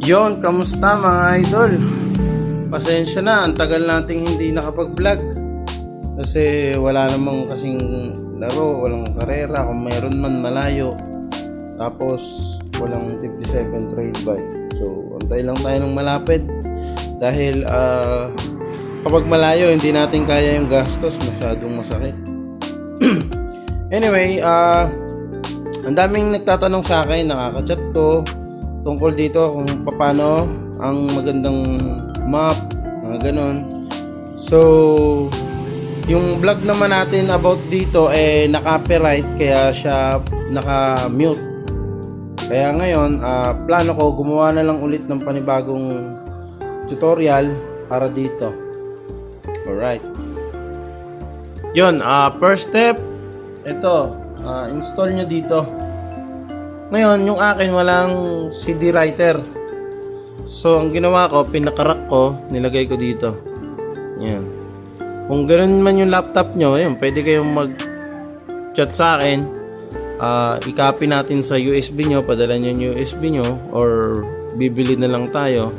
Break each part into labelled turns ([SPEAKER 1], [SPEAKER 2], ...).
[SPEAKER 1] Yon, kamusta mga idol? Pasensya na, ang tagal nating hindi nakapag-vlog. Kasi wala namang kasing laro, walang karera, kung mayroon man malayo. Tapos walang 57 trail bike. So, antay lang tayo ng malapit. Dahil kapag malayo, hindi natin kaya yung gastos, masyadong masakit. Anyway, ang daming nagtatanong sa akin, nakaka-chat ko tungkol dito kung paano ang magandang map, mga ganon. So, yung vlog naman natin about dito naka-copyright kaya siya naka-mute. Kaya ngayon, plano ko gumawa na lang ulit ng panibagong tutorial para dito. Alright. Yun, first step, ito, install nyo dito. Ngayon, yung akin walang CD writer. So, ang ginawa ko, pinakarak ko, nilagay ko dito. Yan. Kung ganoon man yung laptop nyo, yun, pwede kayong mag-chat sa akin. I-copy natin sa USB nyo, padala nyo yung USB nyo, or bibili na lang tayo.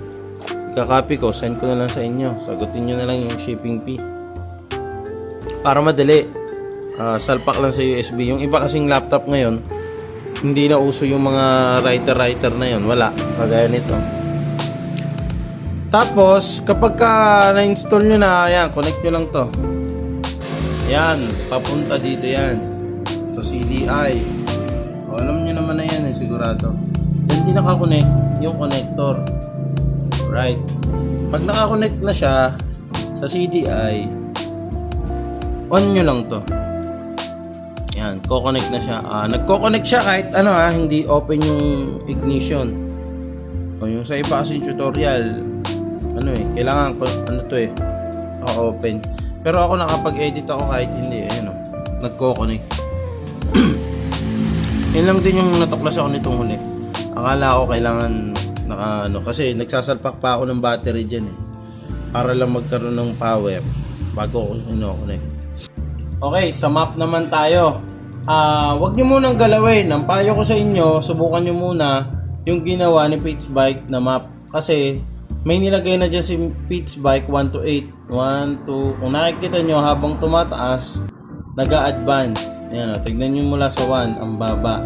[SPEAKER 1] I-copy ko, send ko na lang sa inyo. Sagutin nyo na lang yung shipping fee. Para madali. Salpak lang sa USB. Yung iba kasing laptop ngayon, hindi na uso yung mga writer na yun. Wala. Kagaya nito. Tapos, kapag na-install nyo na, ayan, connect nyo lang to. Ayan, papunta dito yan. Sa CDI. O, alam nyo naman na yan, sigurado. Yan din nakakonect yung connector. Right. Pag nakakonect na siya sa CDI, on nyo lang to. Yan, ko-connect na siya. Nagko-connect siya kahit hindi open yung ignition. O yung sa iba kasi tutorial, kailangan open. Pero ako nakapag-edit ako kahit hindi, nagko-connect. Yun lang din yung natuklas ako nitong huli. Akala ko kailangan kasi nagsasalpak pa ako ng battery dyan para lang magkaroon ng power bago ko connect. Okay, sa map naman tayo. Wag nyo munang galawin. Ang payo ko sa inyo, subukan nyo muna yung ginawa ni Pitsbike na map. Kasi may nilagay na dyan si Pitsbike 1 to 8. 1 to, kung nakikita nyo habang tumataas, nag-a-advance. Ayan, tignan nyo mula sa 1, ang baba.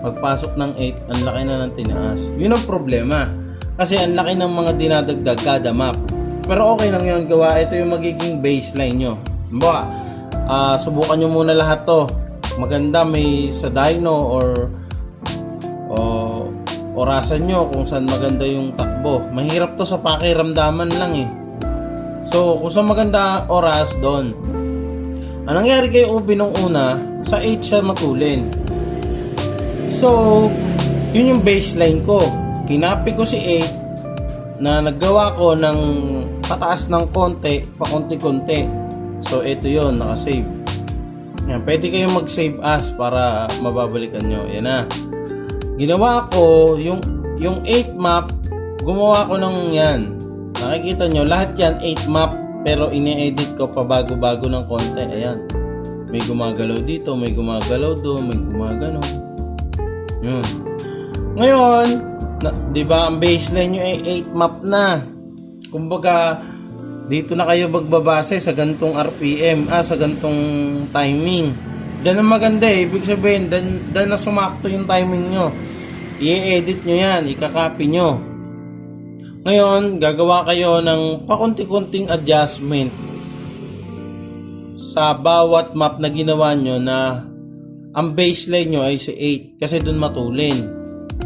[SPEAKER 1] Pagpasok ng 8, ang laki na ng tinaas. Yun ang problema. Kasi ang laki ng mga dinadagdag kada map. Pero okay lang yun gawa. Ito yung magiging baseline nyo. Subukan nyo muna lahat to. Maganda may sa dyno or orasan nyo kung saan maganda yung takbo. Mahirap to sa pakiramdaman lang So kung saan maganda oras, doon. Ang nangyari kay Ubi nung una, sa 8 siya matulin. So yun yung baseline ko. Kinapi ko si 8 na naggawa ko ng pataas ng konti, pakunti-kunti. So, ito yun, nakasave. Yan, pwede kayong mag-save as para mababalikan nyo. Yan na. Ginawa ko, yung 8 map, gumawa ko ng yan. Nakikita nyo, lahat yan 8 map, pero ini-edit ko pa bago-bago ng konti. Ayan. May gumagalaw dito, may gumagalaw doon, may gumagano. Yun. Ngayon, di ba ang baseline nyo ay 8 map na. Kumbaga, dito na kayo magbabase sa gantong RPM, sa gantong timing. Diyan ang maganda ibig sabihin, dan na sumakto yung timing nyo. I-edit nyo yan, i-copy nyo. Ngayon, gagawa kayo ng pakunti-kunting adjustment sa bawat map na ginawa nyo na ang baseline nyo ay si 8 kasi dun matulin.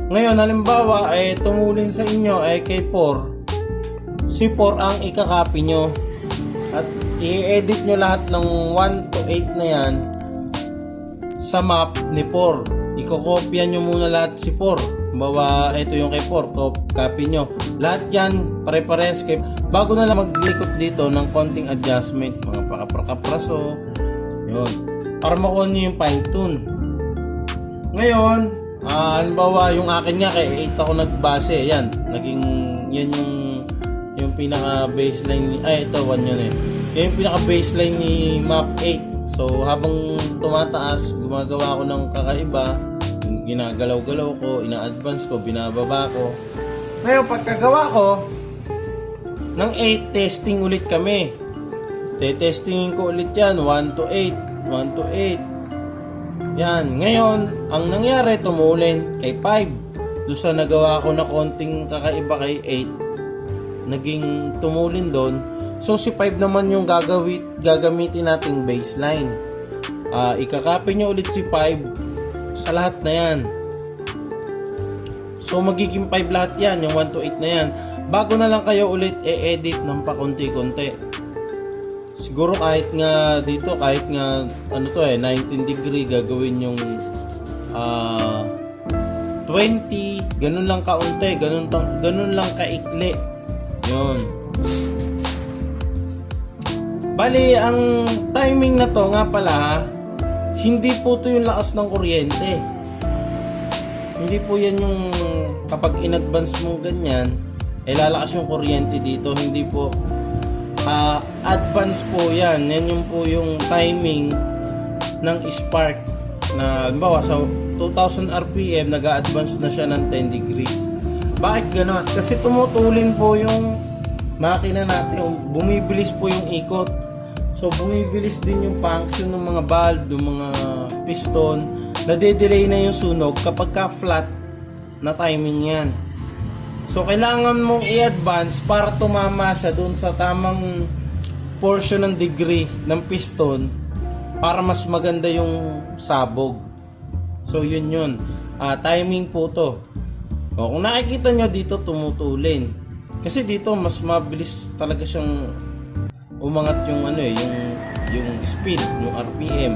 [SPEAKER 1] Ngayon, halimbawa, tumulin sa inyo ay kay 4. Si 4 ang i-copy nyo at i-edit nyo lahat ng 1 to 8 na yan sa map ni 4. Ikokopya nyo muna lahat si 4. Bawa, ito yung kay 4, copy nyo. Lahat yan, pare-pares. Bago na lang maglikot dito ng konting adjustment, mga pakapra-kapraso, yun. Para makuha nyo yung fine tune. Ngayon, halimbawa, yung akin nga kay 8 ako nagbase. Yan, naging, yan yung pinaka baseline ito 1 yun Yan yung pinaka baseline ni map 8. So habang tumataas, gumagawa ako ng kakaiba. Ginagalaw-galaw ko, ina-advance ko, binababa ko. Ngayon, pagkagawa ko, ng 8, testing ulit kami. Testingin ko ulit yan, 1 to 8, 1 to 8. Yan, ngayon, ang nangyari, tumulin kay 5. Doon sa nagawa ko na konting kakaiba kay 8, naging tumulin doon. So, si 5 naman yung gagamitin nating baseline. Ikakopy nyo ulit si 5 sa lahat na yan. So, magiging 5 lahat yan, yung 1 to 8 na yan. Bago na lang kayo ulit e-edit ng pakunti-kunti. Siguro kahit nga dito, kahit nga 19 degree, gagawin yung 20, ganun lang kaunti, ganun lang kaikli. Yun. Bali, ang timing na to nga pala, hindi po to yung lakas ng kuryente. Hindi po yan yung kapag in-advance mo ganyan, lalakas yung kuryente dito. Hindi po advance po yan. Yan yung po yung timing ng spark na halimbawa sa 2000 RPM nag-a-advance na siya ng 10 degrees. Bakit gano'n? Kasi tumutulin po yung makina natin, bumibilis po yung ikot. So bumibilis din yung function ng mga valve, ng mga piston. Nade-delay na yung sunog kapag ka flat na timing yan. So kailangan mong i-advance para tumama siya doon sa tamang portion ng degree ng piston para mas maganda yung sabog. So yun. Timing po to. Kung nakikita nyo dito, tumutulin. Kasi dito mas mabilis talaga siyang umangat yung yung speed, yung RPM.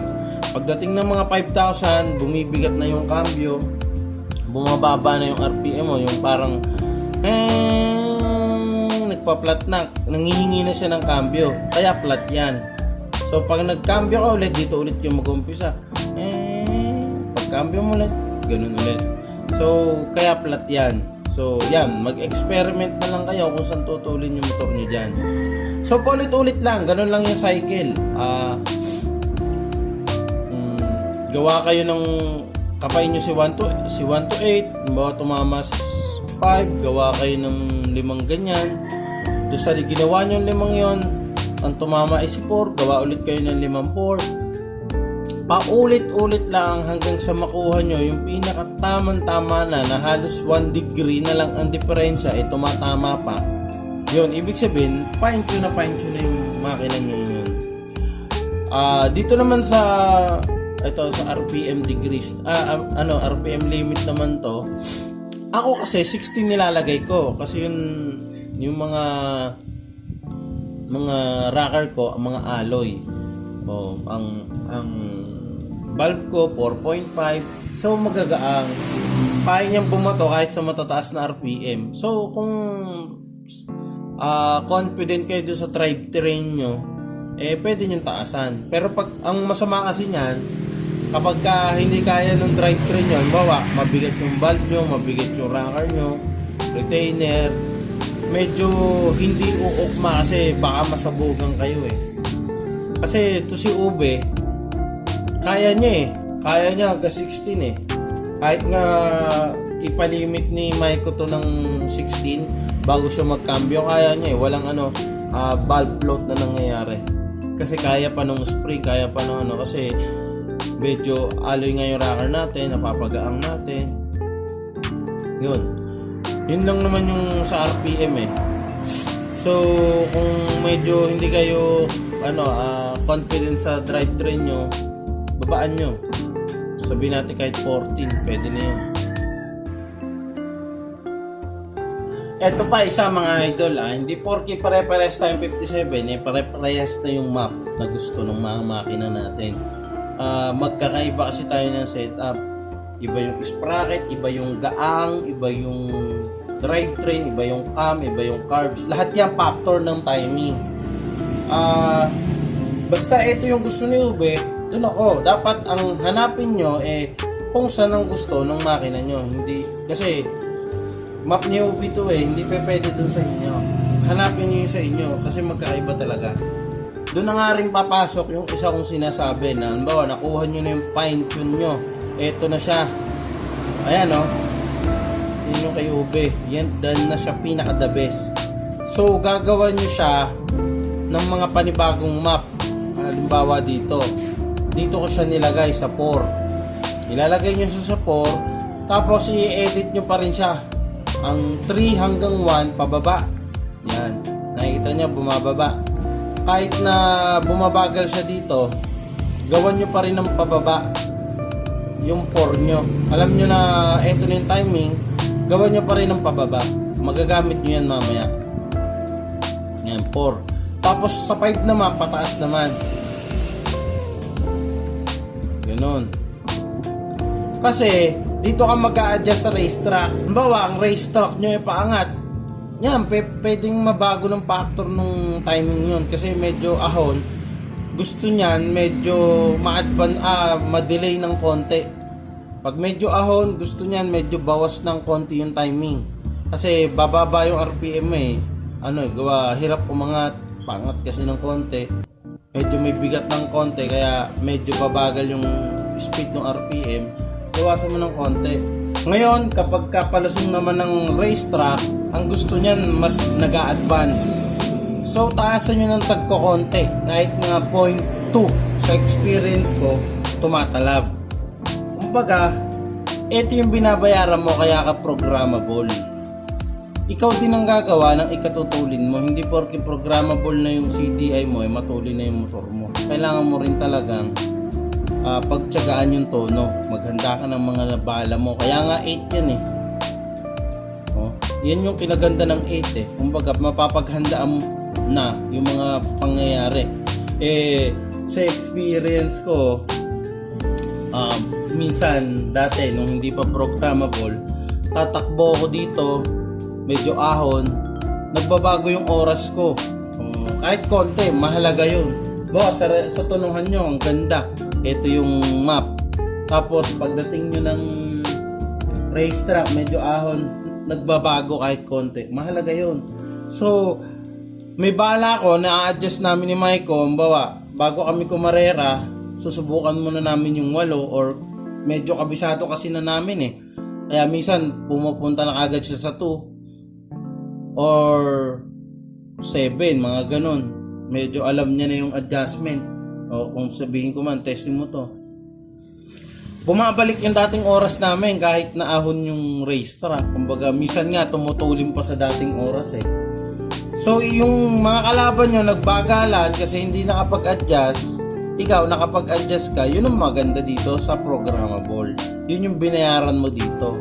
[SPEAKER 1] Pagdating ng mga 5,000, bumibigat na yung cambio, bumababa na yung RPM mo, yung parang nagpa-flat na, nangihingi na siya ng cambio, kaya flat yan. So pag nag-cambio ka ulit, dito ulit yung mag-umpisa, pag-cambio mo ulit, ganun ulit. So kaya flat yan. So yan, mag-experiment na lang kayo kung saan tutulin yung motor nyo dyan. So paulit-ulit lang, ganun lang yung cycle. Gawa kayo ng kapay nyo si 1 to 8, bawa tumama sa 5, gawa kayo ng 5 ganyan. Doon sa ginawa nyo 5 yon, ang tumama ay si 4, gawa ulit kayo ng 5 4. Paulit-ulit lang hanggang sa makuha nyo yung pinakatamang-tama na halos 1 degree na lang ang diferensya, tumatama pa. Yun, ibig sabihin, fine-tune na yung makina nyo yun. Dito naman sa RPM degrees, RPM limit naman to. Ako kasi 16 nilalagay ko kasi yung mga rocker ko, ang mga alloy. Ang valve ko 4.5. So magagaang kaya niyang bumato kahit sa matataas na RPM. So kung confident kayo doon sa drivetrain nyo, pwede nyo taasan. Pero pag ang masama kasi niyan, kapag hindi kaya ng drivetrain nyo, halimbawa, mabigat yung valve nyo, mabigat yung rocker nyo, retainer, medyo hindi uukma kasi baka masabugan kayo Kasi ito si Ube, kaya niya hanggang 16 Kahit nga ipalimit ni Maiko to ng 16 bago siya magkambyo, kaya niya walang valve float na nangyayari. Kasi kaya pa nung spring, kaya pa nung kasi medyo alloy nga yung rocker natin, napapagaang natin. Yun lang naman yung sa RPM So kung medyo hindi kayo confident sa drivetrain nyo, babaan nyo, sabihin natin kahit 14, pwede na yun. Eto pa isa mga idol, hindi porke pare-parehas tayong 57, pare-parehas na yung map na gusto ng mga makina natin. Magkakaiba kasi tayo ng setup. Iba yung sprocket, iba yung gaang, iba yung drivetrain, iba yung cam, iba yung carbs. Lahat yan factor ng timing. Basta ito yung gusto ni Ube, dun ako. Dapat ang hanapin nyo kung saan ang gusto ng makina nyo. Hindi, kasi map ni Ube to hindi pwede dun sa inyo. Hanapin nyo yung sa inyo kasi magkaiba talaga. Doon na nga rin papasok yung isa kong sinasabi na halimbawa nakuha nyo na yung fine tune nyo, eto na siya, ayan Yun yung kay Ube. Yan dahil na siya pinaka the best. So gagawa nyo siya ng mga panibagong map. Halimbawa dito ko siya nilagay sa 4. Ilalagay nyo siya sa 4, tapos i-edit nyo pa rin siya ang 3 hanggang 1 pababa. Yan, nakikita nyo bumababa. Kahit na bumabagal siya dito, gawan nyo pa rin ng pababa yung 4 nyo. Alam nyo na eto na yung timing, gawan nyo pa rin ng pababa. Magagamit nyo yan mamaya. Yan, 4. Tapos sa 5 naman, pataas naman. Ganon. Kasi dito ka mag-a-adjust sa racetrack. Halimbawa, ang racetrack nyo ay paangat. Yan, pwedeng mabago ng factor nung timing yun. Kasi medyo ahon. Gusto niyan medyo ma-delay ng konti. Pag medyo ahon, gusto niyan medyo bawas ng konti yung timing. Kasi bababa yung RPM eh. Gawa, hirap umangat. Pangat kasi ng konti. Medyo may bigat ng konti, kaya medyo babagal yung speed ng RPM. Bawasan mo ng konti. Ngayon, kapag kapalusong naman ng racetrack, ang gusto niyan mas nag-a-advance. So, taasan nyo ng tagko konti. Kahit mga 0.2 sa experience ko, tumatalab. Kumbaga, ito yung binabayaran mo kaya ka programmable. Ikaw din ang gagawa ng ikatutulin mo. Hindi porke programmable na yung CDI mo, matulin na yung motor mo. Kailangan mo rin talagang pagtsagaan yung tono. Maghanda ka ng mga bala mo. Kaya nga 8 yan eh. Yan yung kinaganda ng 8 eh. Kumbaga mapapaghandaan na yung mga pangyayari. Sa experience ko, minsan dati nung hindi pa programmable, tatakbo ko dito, medyo ahon, nagbabago yung oras ko. Kahit konti, mahalaga yun. Sa tunuhan nyo, ang ganda. Ito yung map. Tapos pagdating nyo ng racetrack, medyo ahon, nagbabago kahit konti. Mahalaga yun. So, may bala ko, na-adjust namin ni Maiko, bago kami kumarera, susubukan muna namin yung 8 or medyo kabisado kasi na namin eh. Kaya minsan, pumupunta na agad siya sa 2 or 7, mga ganun. Medyo alam niya na yung adjustment. O kung sabihin ko man, testing mo to. Bumabalik yung dating oras namin kahit naahon yung racetrack. Kumbaga, minsan nga tumutulin pa sa dating oras eh. So, yung mga kalaban nyo nagbagalan kasi hindi nakapag-adjust. Ikaw, nakapag-adjust ka. Yun ang maganda dito sa programmable. Yun yung binayaran mo dito.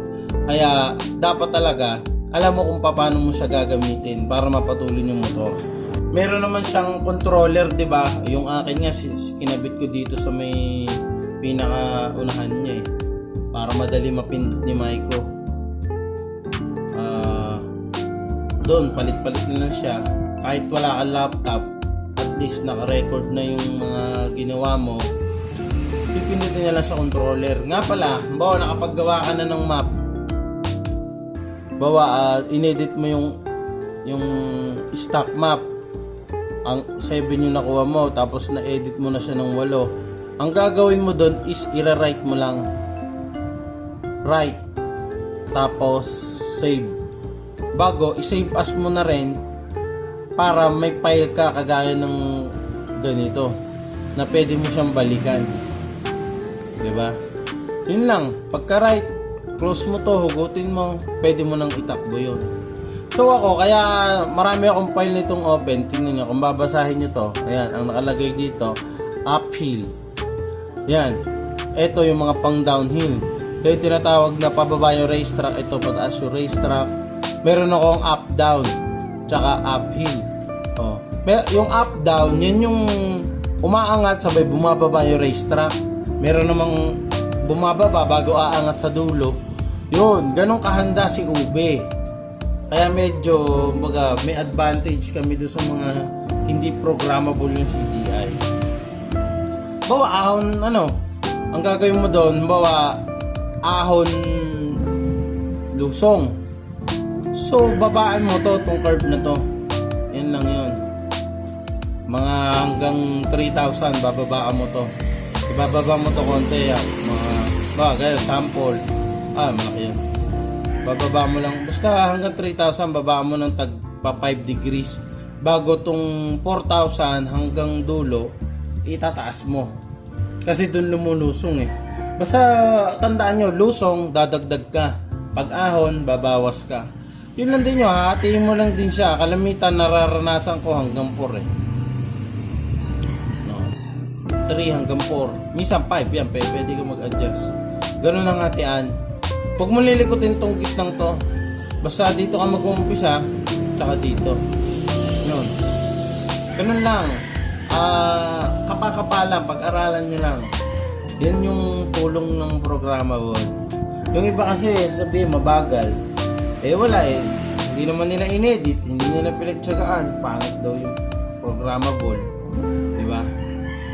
[SPEAKER 1] Kaya, dapat talaga alam mo kung paano mo siya gagamitin para mapatulin yung motor. Meron naman siyang controller, 'di ba? Yung akin nga kinabit ko dito sa may pinaka-unahan niya eh. Para madali mapindot ni Maiko. Doon palit-palit na lang siya. Kahit wala kang laptop, at least naka-record na yung mga ginawa mo. Pipindutin niya lang sa controller. Nga pala, bawa nakapaggawa ka na ng map. Inedit mo yung stock map. Ang 7 yung nakuha mo, tapos na-edit mo na siya ng 8. Ang gagawin mo doon is i-write mo lang. Write. Tapos save. Bago, i-save as mo na rin para may file ka kagaya ng ganito na pwede mo siyang balikan. Diba? Yun lang. Pagka-write, close mo to, hugutin mo, pwede mo nang itakbo yun. So ako, kaya marami akong file nitong open. Tingnan nyo, kung babasahin nyo to, ayan, ang nakalagay dito, uphill. Yan. Ito yung mga pang downhill. Ito yung tinatawag na pababa yung racetrack. Ito pataas yung racetrack. Meron akong up down, tsaka uphill. Yung up down, yan yung umaangat sabay bumababa yung racetrack. Meron namang bumababa bago aangat sa dulo. Yun, ganun kahanda si Ube. Kaya medyo may advantage kami doon sa mga hindi programmable yung CDI. Ahon, ang gagawin mo doon, ahon lusong. So, babaan mo itong curve na to. Yan lang yun. Mga hanggang 3,000, bababaan mo to. Ibababa mo to konti yan. Gaya sample. Malaki yun. bababa mo lang. Basta hanggang 3,000, bababa mo ng tag pa 5 degrees. Bago tong 4,000 hanggang dulo, itataas mo. Kasi dun lumulusong eh. Basta tandaan nyo, lusong, dadagdag ka. Pag ahon, babawas ka. Yun lang din nyo, hatiin mo lang din siya. Kalamitan, nararanasan ko hanggang 4 eh. 3 hanggang 4. Minsan 5 yan, pwede ko mag-adjust. Ganun ang hatian. Huwag mo lilikutin tong gitnang to. Basta dito ka mag-umpisa, tsaka dito. Yun. Ganun lang. Kapakapalan, pag-aralan nyo lang. Yan yung tulong ng programmable. Yung iba kasi sabihin mabagal. Eh wala eh. Hindi naman nila inedit, hindi nila pinagtsagaan. Pangit daw yung programmable. Diba?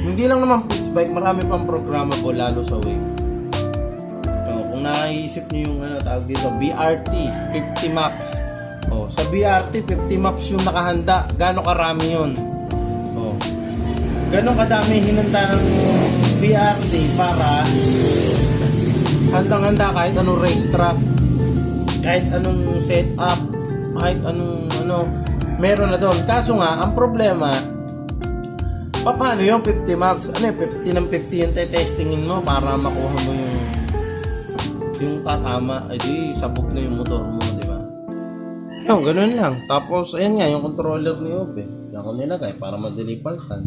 [SPEAKER 1] Hindi lang naman pitch bike, marami pang programmable lalo sa wave. So, kung naisip niyo yung tawag dito, BRT 50 maps. Oh, sa BRT 50 maps yung nakahanda. Gaano karami yun? Oh. Gaano kadami hinanda ng BRT para handang-handa kahit anong racetrack, kahit anong setup, kahit anong meron na doon. Kaso nga, ang problema, paano yung 50 maps? Ano yung 50 ng 50 yung testingin mo para makuha mo yung tatama? Ay di, sabog na yung motor mo, di ba? Yung, ganun lang. Tapos, ayan nga, yung controller ni Ope. Diyan ko nilagay para madali paltan.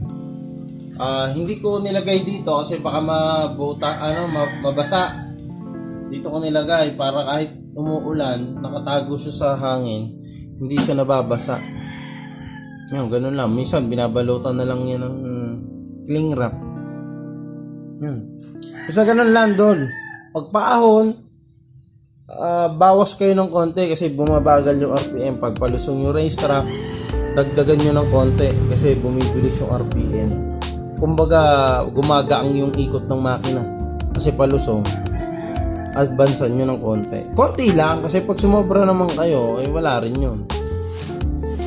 [SPEAKER 1] Hindi ko nilagay dito kasi baka mabasa. Dito ko nilagay para kahit umuulan, nakatago siya sa hangin, hindi siya nababasa. Yan, ganun lang. Minsan, binabalutan na lang yan ng cling wrap. Yan. Basta ganun lang, Dol. Pagpaahon, bawas kayo ng konti kasi bumabagal yung RPM. Pag palusong yung racetrack, dagdagan nyo ng konti kasi bumibilis yung RPM. Kumbaga, gumagaang yung ikot ng makina. Kasi palusong, advancean nyo ng konti. Konti lang kasi pag sumobra naman kayo, eh wala rin yun.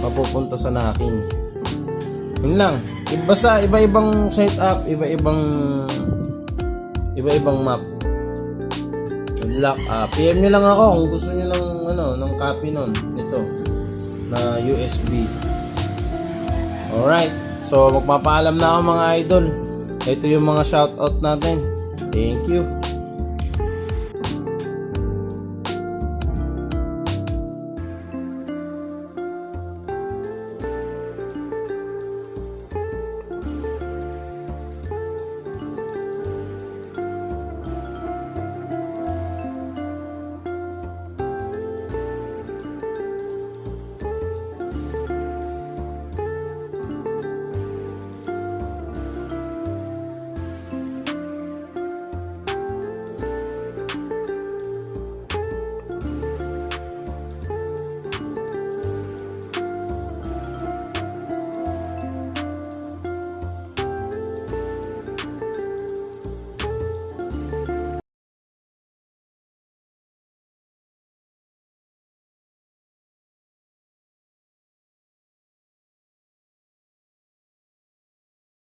[SPEAKER 1] Mapupunta sa knocking. Yun lang. Basta iba-ibang setup, iba-ibang map. Good luck. PM nyo lang ako kung gusto nyo lang ng copy nun. Ito. Na USB. Alright. So magpapaalam na ako mga idol. Ito yung mga shoutout natin. Thank you.